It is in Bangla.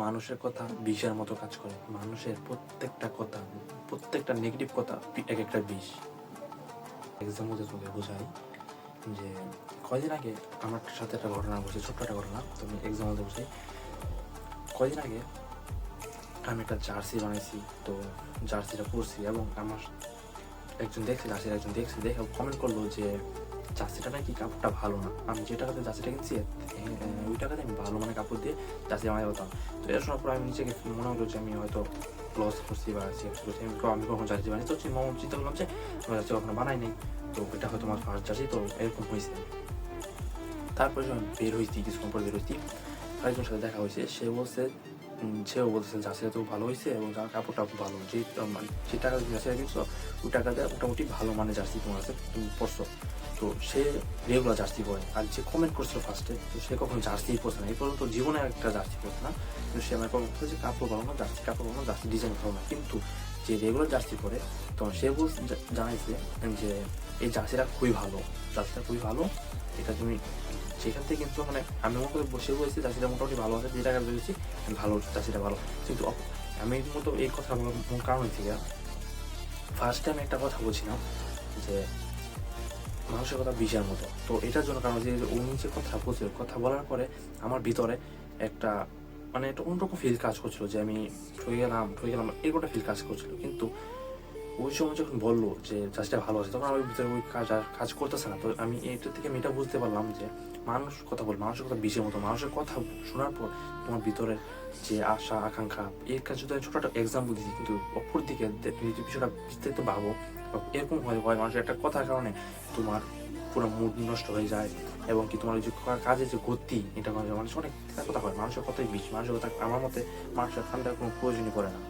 মানুষের কথা বিষের মতো কাজ করে। মানুষের প্রত্যেকটা কথা, প্রত্যেকটা নেগেটিভ কথা এক একটা বিষ। এক্সাম্পল দিয়ে তোকে বোঝাই যে কয়দিন আগে আমার সাথে একটা ঘটনা ঘটছে, ছোট্ট একটা ঘটনা। তো আমি এক্সাম্পল দিয়ে বোঝাই। কয়দিন আগে আমি একটা জার্সি বানাইছি, তো জার্সিটা পরছি এবং আমার একজন দেখছে দেখে কমেন্ট করলো যে জার্সিটা নাকি কাপড়টা ভালো না। আমি যে টাকাতে জার্সিটা কিনছি ওই টাকাতে আমি ভালো মানে কাপড় দিয়ে জার্সি বানাই হতাম। তো এটা শোনার পর আমি নিজেকে মনে হলো যে আমি হয়তো লস করছি বা আমি কখনো জার্সি বানাই, তো চিন্তা করলাম যে আমি জার্সি কখনো বানাই নাই, তো এটা হয়তো আমার ফার্স্ট জার্সি, তো এরকম হয়েছে। তারপরে যখন বের হয়েছি, কিছুক্ষণ পর বের হয়েছি, আরেকজনের সাথে দেখা হয়েছে। সেও বলতেছে জার্সিটা তো ভালো হয়েছে এবং কাপড়টা খুব ভালো, যে টাকা জার্সিটা কিনছো ওই টাকাতে মোটামুটি ভালো মানে জার্সি তোমার আছে, তুমি পরছো। তো সে রেগুলার জার্সি পরে, আর যে কমেন্ট করছিল ফার্স্টে, তো সে কখনো জার্সিই পরছে না, এই পর্যন্ত জীবনে একটা জার্সি পরছে না। কিন্তু সে আমার কমেন্ট করছে যে কাপড় ভালো না, কাপড় ভালো না, জার্সি ডিজাইন ভালো না। কিন্তু যে রেগুলার জার্সি পরে, তো সে জানাইছে যে এই জার্সিটা খুবই ভালো, এটা তুমি সেখান থেকে কিন্তু মানে আমি মনে করে বসে বলেছি জার্সিটা মোটামুটি ভালো আছে, যে টাকা ভেবেছি ভালো জার্সিটা ভালো। কিন্তু আমি মতো এই কথা বলার মূল কারণ থেকে ফার্স্টে আমি একটা কথা বলছিলাম যে মানুষের কথা বিষের মতো। তো এটার জন্য কারণ যে উনি যে কথা বলার পরে আমার ভিতরে একটা মানে একটা অন্যরকম ফিল কাজ করছিল যে আমি ঠকে গেলাম এরকম একটা ফিল কাজ করছিল। কিন্তু ওই সময় যখন বললো যে জার্সিটা ভালো আছে, তখন আমার ভিতরে ওই কাজ করতেছে না। তো আমি এটা থেকে আমি এটা বুঝতে পারলাম যে মানুষের কথা বিষের মতো। মানুষের কথা শোনার পর তোমার ভিতরের যে আশা আকাঙ্ক্ষা, এর কাছে যদি ছোটো একটা এক্সাম্পল দিচ্ছি, কিন্তু অপর দিকে বিষয়টা বিস্তারিত ভাবো, এরকম হয় মানুষের একটা কথার কারণে তোমার পুরো মুড নষ্ট হয়ে যায়, এবং কি তোমার ওই যে কাজের যে গতি, এটা মানুষ অনেক কথা হয়। মানুষের কথাই বিষ, মানুষের কথা আমার মতে মানুষের ঠান্ডার কোনো প্রয়োজনই পড়ে না।